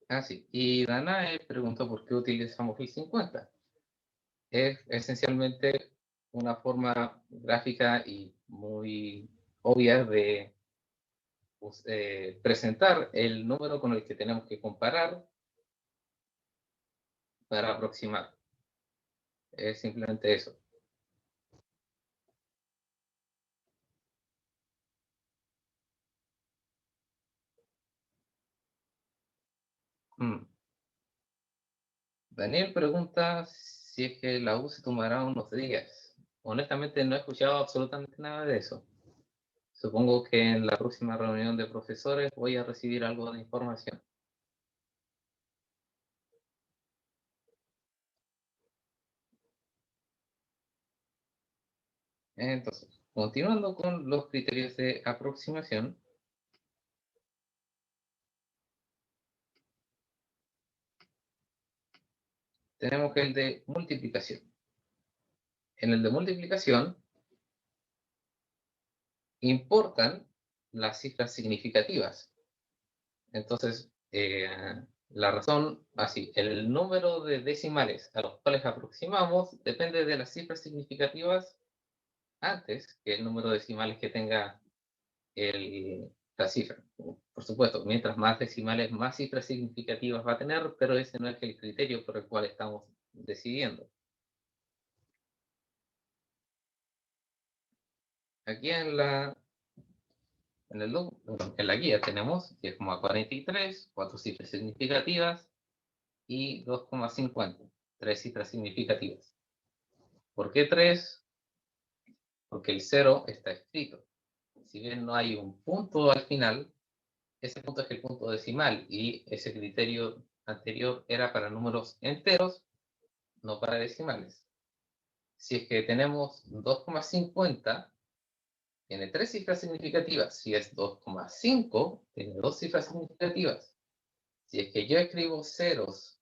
[SPEAKER 1] Ah, sí. Y Danae preguntó por qué utilizamos el 50. Es esencialmente una forma gráfica y muy obvia de presentar el número con el que tenemos que comparar para aproximar. Es simplemente eso. Mm. Daniel pregunta si es que la U se tomará unos días. Honestamente no he escuchado absolutamente nada de eso. Supongo que en la próxima reunión de profesores voy a recibir algo de información. Entonces, continuando con los criterios de aproximación, tenemos el de multiplicación. En el de multiplicación, importan las cifras significativas. Entonces, la razón, así, el número de decimales a los cuales aproximamos depende de las cifras significativas antes que el número de decimales que tenga la cifra. Por supuesto, mientras más decimales, más cifras significativas va a tener, pero ese no es el criterio por el cual estamos decidiendo. Aquí en la guía tenemos 10,43, 4 cifras significativas y 2,50, 3 cifras significativas. ¿Por qué 3? Porque el 0 está escrito. Si bien no hay un punto al final, ese punto es el punto decimal y ese criterio anterior era para números enteros, no para decimales. Si es que tenemos 2,50, tiene 3 cifras significativas. Si es 2,5, tiene 2 cifras significativas. Si es que yo escribo ceros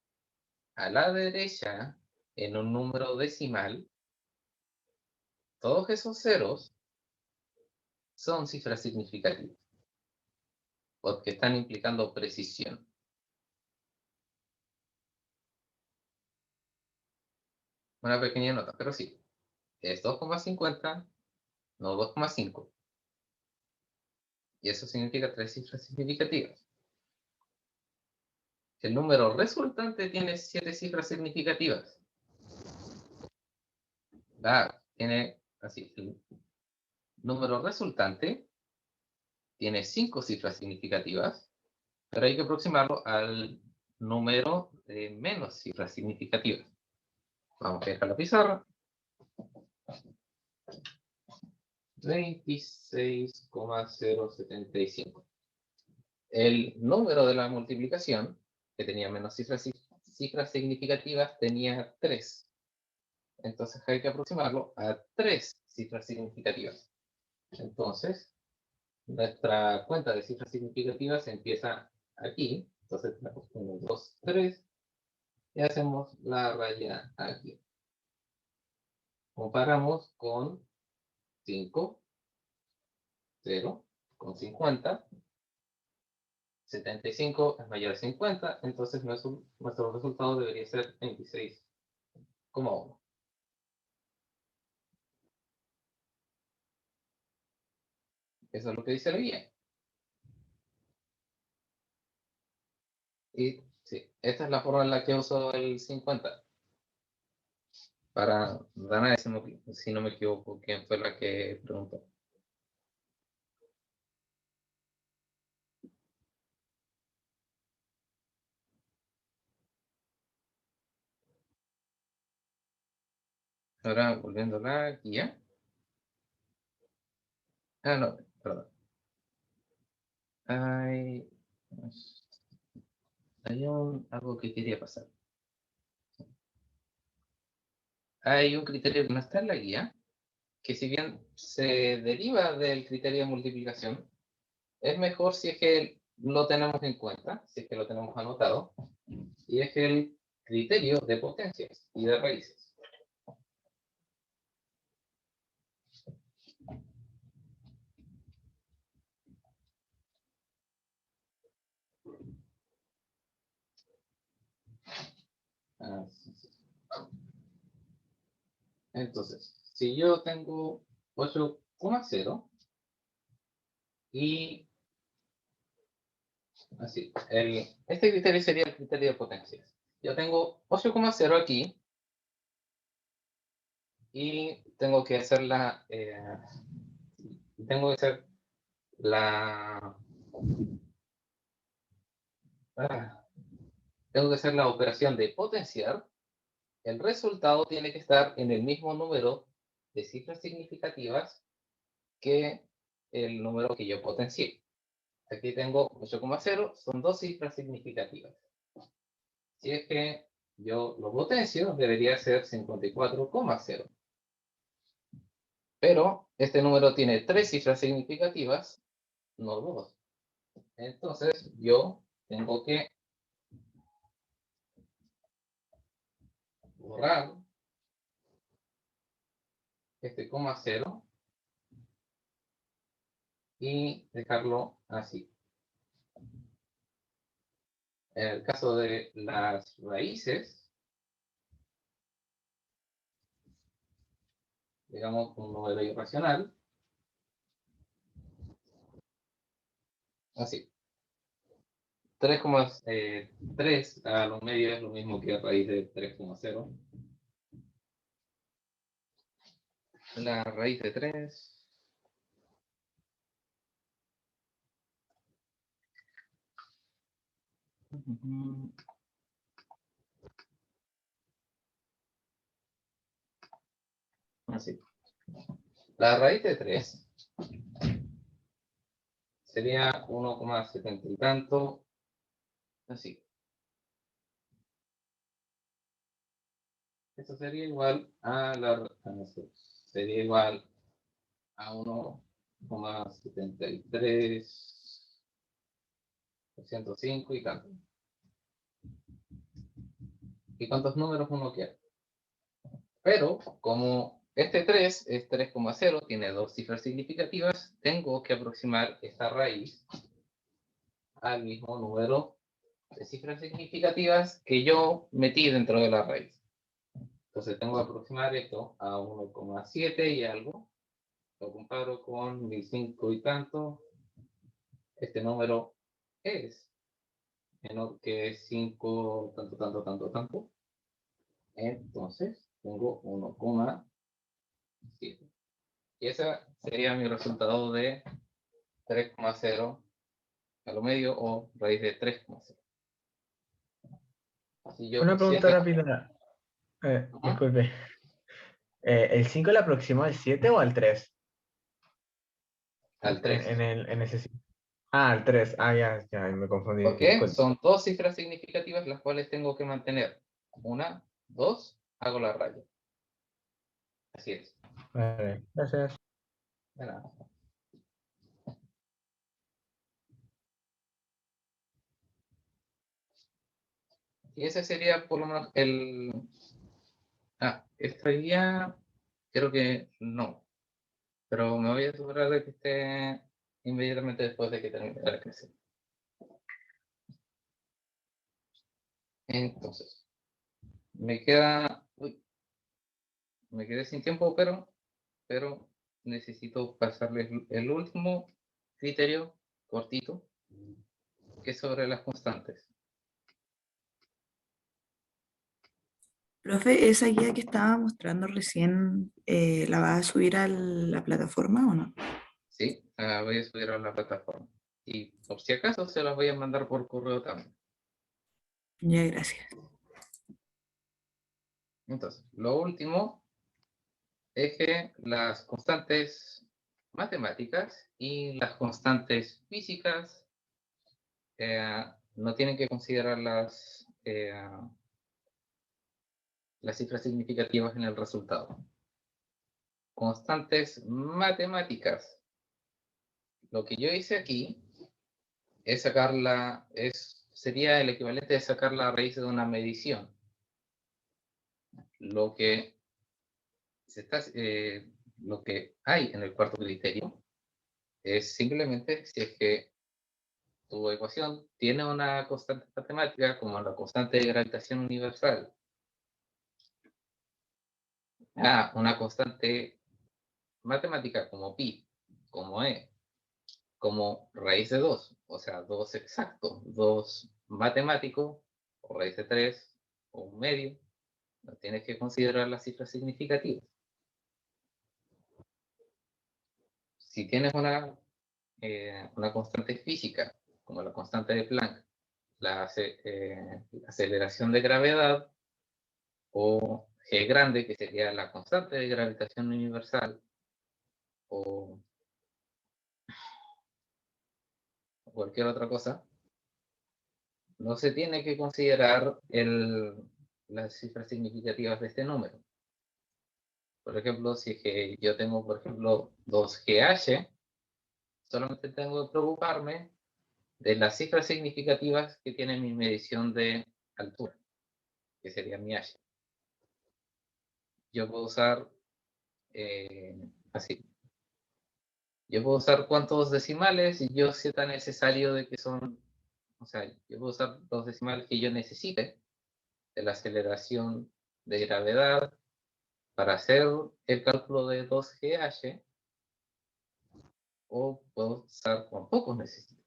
[SPEAKER 1] a la derecha en un número decimal, todos esos ceros son cifras significativas, porque están implicando precisión. Una pequeña nota, pero sí, es 2,50, no 2,5. Y eso significa 3 cifras significativas. El número resultante tiene 7 cifras significativas. Tiene así, el número resultante tiene 5 cifras significativas, pero hay que aproximarlo al número de menos cifras significativas. Vamos a dejar la pizarra. 26,075. El número de la multiplicación, que tenía menos cifras significativas, tenía 3. Entonces hay que aproximarlo a 3 cifras significativas. Entonces, nuestra cuenta de cifras significativas empieza aquí. Entonces, 1, 2, 3. Y hacemos la raya aquí. Comparamos con 5, 0, con 50. 75 es mayor a 50, entonces nuestro resultado debería ser 26,1. Eso es lo que dice la guía. Y sí, esta es la forma en la que uso el 50. Para Dana, si no me equivoco, quién fue la que preguntó. Ahora volviendo a la guía. Ah, no, perdón. Hay algo que quería pasar. Hay un criterio que no está en la guía, que si bien se deriva del criterio de multiplicación, es mejor si es que lo tenemos en cuenta, si es que lo tenemos anotado, y es el criterio de potencias y de raíces. Entonces, si yo tengo 8,0 y así, este criterio sería el criterio de potencias. Yo tengo 8,0 aquí y tengo que hacer tengo que hacer la tengo que hacer la operación de potenciar. El resultado tiene que estar en el mismo número de cifras significativas que el número que yo potencié. Aquí tengo 8,0, son dos cifras significativas. Si es que yo lo potencio, debería ser 54,0. Pero este número tiene tres cifras significativas, no dos. Entonces yo tengo que borrar este coma cero y dejarlo así. En el caso de las raíces, digamos un número irracional, así. 3 a lo medio es lo mismo que raíz de 3,0. La raíz de 3. Así. La raíz de 3 sería 1,70 y tanto. Así. Esto sería igual a sería igual a 1,73, 105 y tanto. ¿Y cuántos números uno quiere? Pero como este 3 es 3,0, tiene dos cifras significativas, tengo que aproximar esta raíz al mismo número de cifras significativas que yo metí dentro de la raíz. Entonces tengo que aproximar esto a 1,7 y algo. Lo comparo con 1005 y tanto. Este número es menor que 5, tanto, tanto, tanto, tanto. Entonces tengo 1,7. Y ese sería mi resultado de 3,0 a lo medio o raíz de 3,0. Si yo
[SPEAKER 2] Una pregunta
[SPEAKER 1] quisiera...
[SPEAKER 2] rápida. Disculpe. ¿El 5 le aproximó al 7 o al 3?
[SPEAKER 1] Al 3.
[SPEAKER 2] En ese sitio. Ah, al 3. Ah, ya me confundí.
[SPEAKER 1] Porque
[SPEAKER 2] Disculpe.
[SPEAKER 1] son dos cifras significativas las cuales tengo que mantener. 1, 2, hago la raya. Así es.
[SPEAKER 2] Vale, gracias.
[SPEAKER 1] De nada. Y ese sería por lo menos el... esta guía creo que no. Pero me voy a asegurar de que esté inmediatamente después de que termine la clase. Entonces, me queda... Uy, me quedé sin tiempo, pero necesito pasarles el último criterio cortito, que es sobre las constantes.
[SPEAKER 4] Profe, esa guía que estaba mostrando recién, ¿la va a subir a la plataforma o no?
[SPEAKER 1] Sí, la voy a subir a la plataforma. Y por si acaso se las voy a mandar por correo también.
[SPEAKER 4] Ya, gracias.
[SPEAKER 1] Entonces, lo último es que las constantes matemáticas y las constantes físicas no tienen que considerar las cifras significativas en el resultado. Constantes matemáticas. Lo que yo hice aquí es sería el equivalente de sacar la raíz de una medición. Lo que hay en el cuarto criterio es simplemente si es que tu ecuación tiene una constante matemática como la constante de gravitación universal, una constante matemática como pi, como e, como raíz de 2, o sea, 2 exacto, 2 matemático, o raíz de 3, o un medio, no tienes que considerar las cifras significativas. Si tienes una constante física, como la constante de Planck, la aceleración de gravedad, o G grande, que sería la constante de gravitación universal, o cualquier otra cosa, no se tiene que considerar las cifras significativas de este número. Por ejemplo, si es que yo tengo, por ejemplo, 2GH, solamente tengo que preocuparme de las cifras significativas que tiene mi medición de altura, que sería mi H. Yo puedo usar así. Yo puedo usar cuántos decimales y yo si tan necesario de que son, o sea, yo puedo usar los decimales que yo necesite de la aceleración de gravedad para hacer el cálculo de 2GH, o puedo usar con pocos necesito.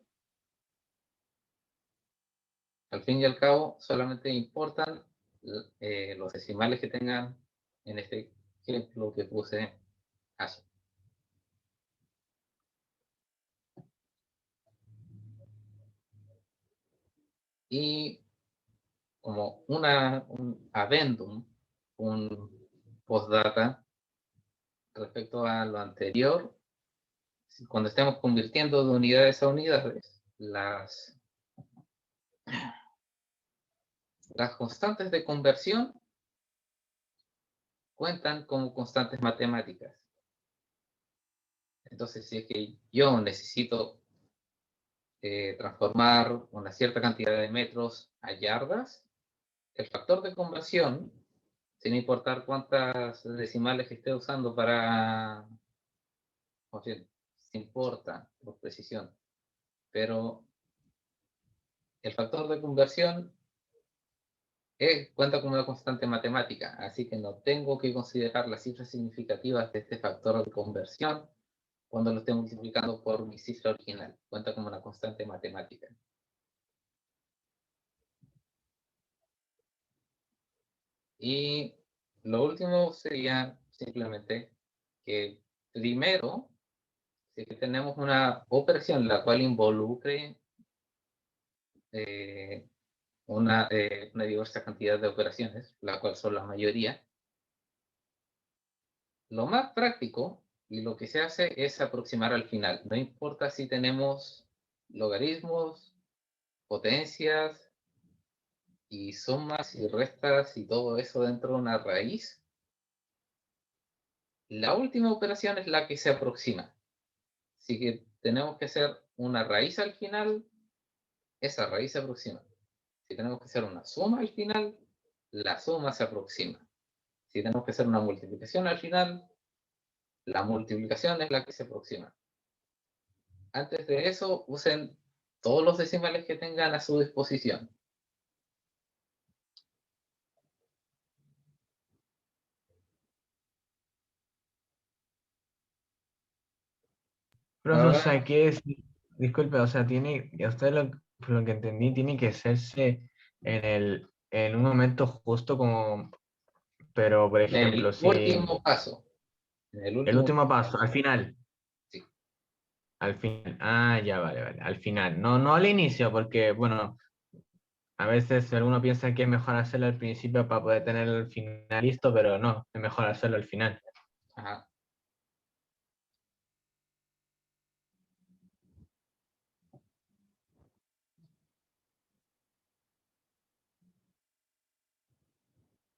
[SPEAKER 1] Al fin y al cabo, solamente importan los decimales que tengan, en este ejemplo que puse, H. Y como un adendum, un postdata, respecto a lo anterior, cuando estemos convirtiendo de unidades a unidades, las constantes de conversión cuentan como constantes matemáticas. Entonces, si es que yo necesito transformar una cierta cantidad de metros a yardas, el factor de conversión, sin importar cuántas decimales esté usando para, o sea, se importa por precisión, pero el factor de conversión cuenta como una constante matemática, así que no tengo que considerar las cifras significativas de este factor de conversión cuando lo esté multiplicando por mi cifra original. Cuenta como una constante matemática. Y lo último sería simplemente que primero, si tenemos una operación la cual involucre una diversa cantidad de operaciones, la cual son la mayoría, lo más práctico y lo que se hace es aproximar al final. No importa si tenemos logaritmos, potencias y sumas y restas y todo eso dentro de una raíz. La última operación es la que se aproxima. Así que tenemos que hacer una raíz al final, esa raíz se aproxima. Si tenemos que hacer una suma al final, la suma se aproxima. Si tenemos que hacer una multiplicación al final, la multiplicación es la que se aproxima. Antes de eso, usen todos los decimales que tengan a su disposición.
[SPEAKER 2] Profe, o
[SPEAKER 1] Ahora,
[SPEAKER 2] sea, disculpe, o sea, y usted por lo que entendí, tiene que hacerse en un momento justo como, pero por ejemplo,
[SPEAKER 1] el
[SPEAKER 2] si
[SPEAKER 1] último paso. El
[SPEAKER 2] el
[SPEAKER 1] último
[SPEAKER 2] último paso,
[SPEAKER 1] sí.
[SPEAKER 2] al final, ya vale, al final, no al inicio, porque bueno, a veces alguno piensa que es mejor hacerlo al principio para poder tener el final listo, pero no, es mejor hacerlo al final.
[SPEAKER 1] Ajá.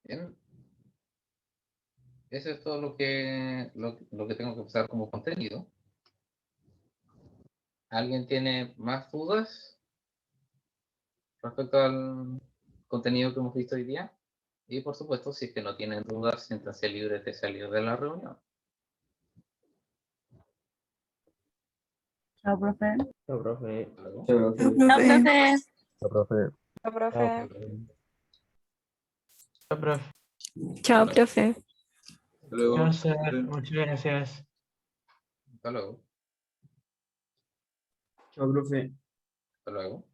[SPEAKER 1] Bien. Eso es todo lo que tengo que pasar como contenido. ¿Alguien tiene más dudas respecto al contenido que hemos visto hoy día? Y por supuesto, si es que no tienen dudas, siéntanse libres de salir de la reunión.
[SPEAKER 5] Chao, profe.
[SPEAKER 2] Chao, profe.
[SPEAKER 1] Hasta luego.
[SPEAKER 3] Chao,
[SPEAKER 4] Chao,
[SPEAKER 3] profe.
[SPEAKER 4] profe.
[SPEAKER 2] Chao, profe.
[SPEAKER 6] Chao, profe.
[SPEAKER 2] Chao, profe.
[SPEAKER 6] Chao, profe.
[SPEAKER 3] Hasta luego.
[SPEAKER 2] Chao, Sar. Muchas gracias.
[SPEAKER 1] Hasta luego.
[SPEAKER 3] Chao, profe.
[SPEAKER 1] Hasta luego.